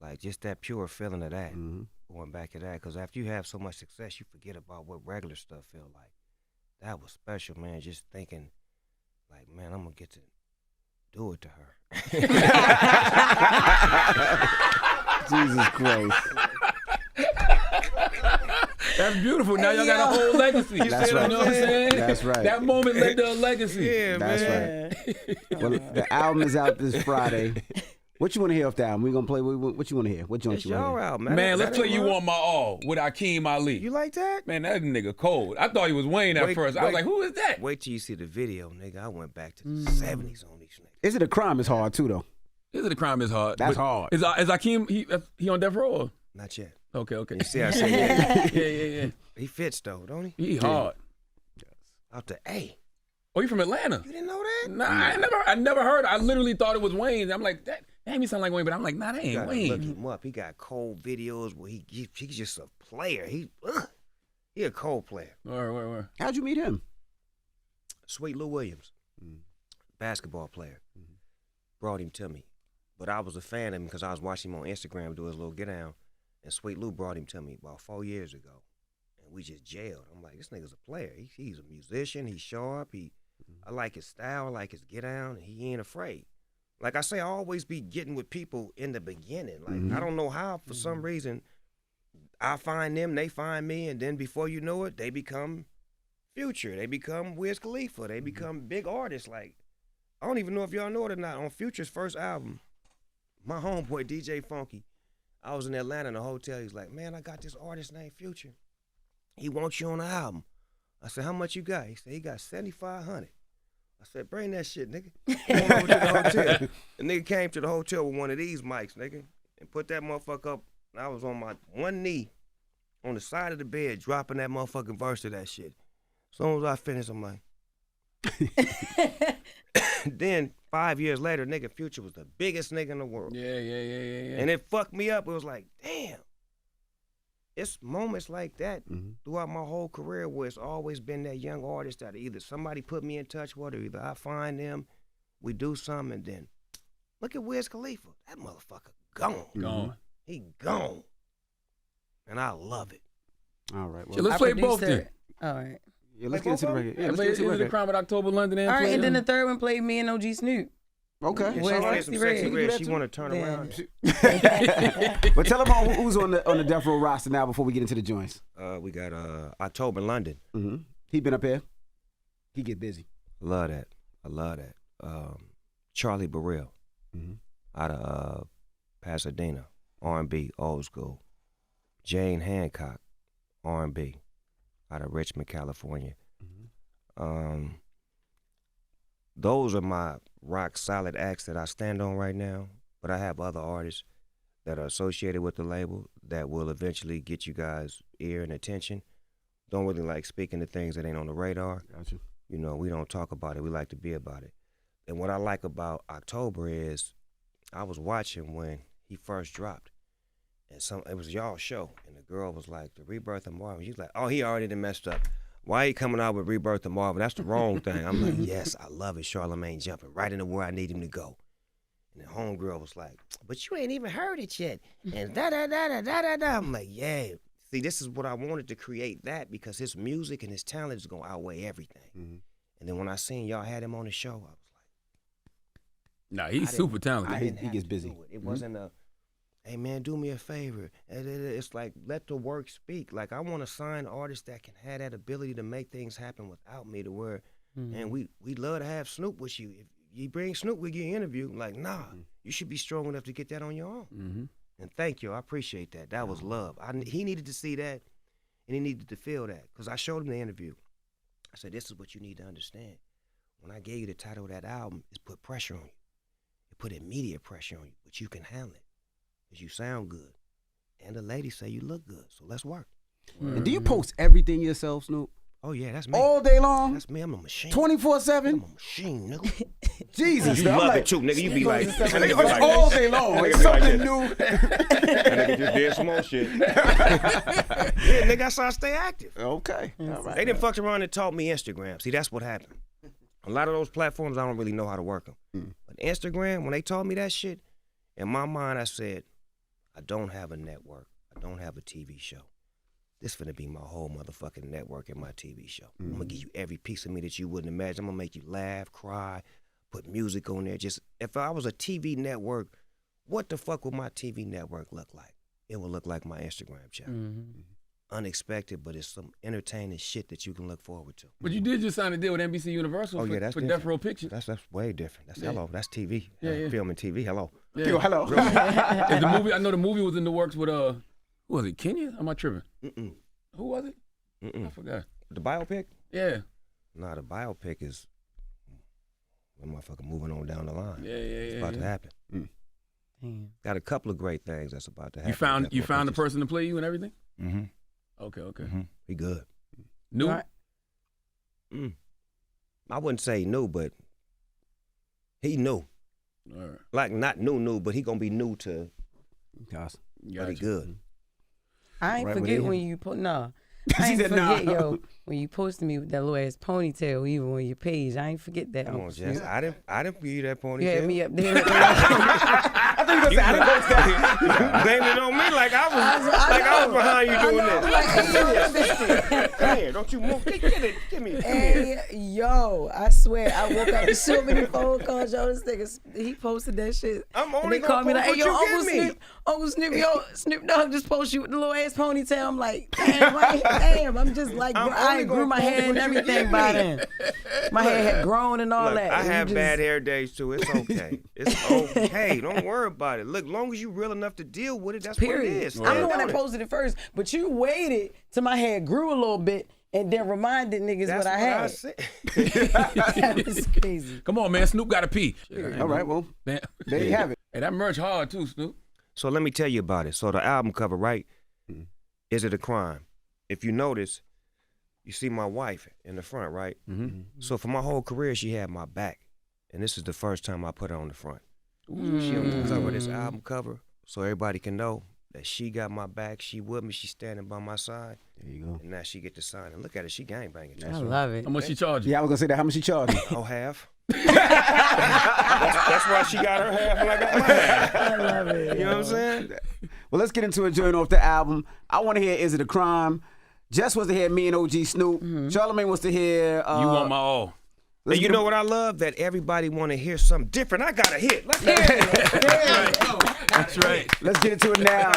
Like just that pure feeling of that, going back to that. Because after you have so much success, you forget about what regular stuff feel like. That was special, man. Just thinking, like, man, I'm going to get to do it to her. Jesus Christ. That's beautiful. Now y'all got a whole legacy. That's right. You know what I'm saying? That's right. That moment led to a legacy. Yeah, That's man. right. Well, the album is out this Friday. What you want to hear off the album? We gonna play. What you want to hear? What joint It's you want to your hear? album, man. Man, let's That play ain't You mine. Want My All with Akeem Ali. You like that? Man, that nigga cold. I thought he was Wayne at first. I was like, who is that? Wait till you see the video, nigga. I went back to the 70s on these niggas. Is it a crime? It's hard too, though. Is it a crime is hard? That's But hard. Is Akeem, he on death row? Or? Not yet. Okay. You see, I said, yeah. Yeah. He fits, though, don't he? He hard. Out the A. Oh, you from Atlanta? You didn't know that? Nah, I never heard. I literally thought it was Wayne. I'm like, that made me sound like Wayne, but I'm like, nah, that You ain't gotta Wayne. look him up. He got cold videos where he's just a player. He a cold player. Where? How'd you meet him? Sweet Lou Williams, basketball player, brought him to me. But I was a fan of him because I was watching him on Instagram do his little get down. And Sweet Lou brought him to me about 4 years ago. And we just jailed. I'm like, this nigga's a player. He's a musician. He's sharp. I like his style. I like his get down. And he ain't afraid. Like I say, I always be getting with people in the beginning. Like, I don't know how, for some reason, I find them, they find me, and then before you know it, they become Future. They become Wiz Khalifa. They become big artists. Like, I don't even know if y'all know it or not. On Future's first album, my homeboy, DJ Funky, I was in Atlanta in a hotel. He's like, man, I got this artist named Future. He wants you on the album. I said, how much you got? He said, he got $7,500. I said, bring that shit, nigga. Come over to the hotel. The nigga came to the hotel with one of these mics, nigga, and put that motherfucker up. And I was on my one knee on the side of the bed dropping that motherfucking verse of that shit. As soon as I finished, I'm like, then 5 years later, nigga, Future was the biggest nigga in the world. Yeah. And it fucked me up. It was like, damn. It's moments like that throughout my whole career where it's always been that young artist that either somebody put me in touch with or either I find them, we do something, and then look at Wiz Khalifa. That motherfucker gone. He gone. And I love it. All right. Well, So let's play both then. All right. yeah, let's get into the record. Yeah, let's Play get into the the record. Crime with October London and All right, play and then the them. third one played me and OG Snoop. Okay. Yeah, she Where's wanted some Sexy Sexy Red? Red. She want to turn Damn. around. But tell them who's on the Death Row roster now before we get into the joints. We got October London. He been up here. He get busy. Love that. I love that. Charlie Burrell out of Pasadena, R&B, old school. Jane Hancock, R&B, out of Richmond, California. Those are my rock solid acts that I stand on right now, but I have other artists that are associated with the label that will eventually get you guys' ear and attention. Don't really like speaking to things that ain't on the radar. Gotcha. You know, we don't talk about it. We like to be about it. And what I like about October is I was watching when he first dropped. And it was y'all show. And the girl was like, the Rebirth of Marvin. She's like, oh, he already done messed up. Why are you coming out with Rebirth of Marvin? That's the wrong thing. I'm like, yes, I love it. Charlamagne jumping right into where I need him to go. And the homegirl was like, but you ain't even heard it yet. And da-da-da-da-da-da-da. I'm like, yeah. See, this is what I wanted to create that because his music and his talent is going to outweigh everything. And then when I seen y'all had him on the show, I was like, Nah, he's super talented. He gets busy. It wasn't a, hey man, do me a favor. It's like, let the work speak. Like, I want to sign artists that can have that ability to make things happen without me to where, and we love to have Snoop with you. If you bring Snoop, we get an interview. Like, nah, you should be strong enough to get that on your own. And thank you, I appreciate that. That was love. He needed to see that, and he needed to feel that. Because I showed him the interview. I said, this is what you need to understand. When I gave you the title of that album, it's put pressure on you. It put immediate pressure on you, but you can handle it. Because you sound good. And the ladies say you look good, so let's work. And do you post everything yourself, Snoop? Oh, yeah, that's me. All day long? That's me. I'm a machine. 24/7? I'm a machine, nigga. Jesus. You man, I'm love like, it, too, nigga. You be like, that nigga It's be like all this. day long. That It's nigga be like something this. new. That nigga just did some more shit. Yeah, nigga, that's how I stay active. Okay. All right. They done fucked around and taught me Instagram. See, that's what happened. A lot of those platforms, I don't really know how to work them. But Instagram, when they taught me that shit, in my mind, I said, I don't have a network. I don't have a TV show. This finna be my whole motherfucking network and my TV show. I'm gonna give you every piece of me that you wouldn't imagine. I'm gonna make you laugh, cry, put music on there. Just, if I was a TV network, what the fuck would my TV network look like? It would look like my Instagram channel. Unexpected, but it's some entertaining shit that you can look forward to. But you did just sign a deal with NBC Universal Oh, yeah, that's for different. Death Row Pictures. That's way different. That's Yeah. hello. That's TV. Yeah. Filming TV. Hello. Yeah. Yo, hello. Is the movie? I know the movie was in the works with who was it? Kenya? Am I tripping? Who was it? I forgot. The biopic? Yeah. Nah, the biopic is a motherfucker moving on down the line. Yeah. It's about to happen. Damn. Got a couple of great things that's about to happen. You found the person to play you and everything? Mm-hmm. Okay. He good. New? Right. I wouldn't say new, but he new. All right. Like not new, but he gonna be new to, Gosh. but he good. I ain't Right when forget they- when you put no. She I ain't said, forget, nah. yo, when you posted me with that little ass ponytail, even on your page. I ain't forget that. Come on, Uncle Jess. Snoop. I didn't give you that ponytail. You had me up there. I thought you were going to say, I didn't post that. Blame it on me like I was behind you doing this. Hey, don't you move. Get it. Give me. Hey, yo, I swear, I woke up to so many phone calls. Yo, this nigga, he posted that shit. I'm And only they called me gonna like, hey, post yo, what you give me. Uncle Snoop, yo, Snoop Dogg just posted you with the little ass ponytail. I'm like, damn, right? Damn, I'm just like, I'm I only grew gonna my post hair and what you everything give by me. then. My hair had grown and all Look, that. I and you have just- bad hair days too. It's okay. It's okay. Don't worry about it. Look, long as you real enough to deal with it, that's Period. what it is. I'm the Stand one on that it. posted it first, but you waited till my hair grew a little bit and then reminded niggas That's what I had. said. That was crazy. Come on, man. Snoop got to pee. All right, well, Man. there you have it. Hey, that merch hard too, Snoop. So let me tell you about it. So the album cover, right? Is it a crime? If you notice, you see my wife in the front, right? So for my whole career, she had my back. and this is the first time I put her on the front. She on the cover of this album cover, so everybody can know that she got my back. She with me. She standing by my side. There you go. And now she get to sign. And look at it. She gangbanging. I love it. How much she charge you? Yeah, I was gonna say that. How much she charging? Oh, half. that's why she got her half and I got my half. I love it. You know what I'm saying? Well, let's get into a journey off the album. I want to hear Is It a Crime? Jess wants to hear me and OG Snoop. Charlamagne wants to hear You Want My All. And you know what I love? That everybody want to hear something different. I got a hit. Let's hear it. That's right. Let's get into it now.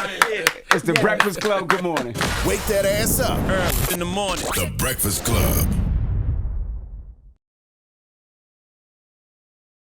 It's the Breakfast Club. Good morning. Wake that ass up. Early in the morning. The Breakfast Club.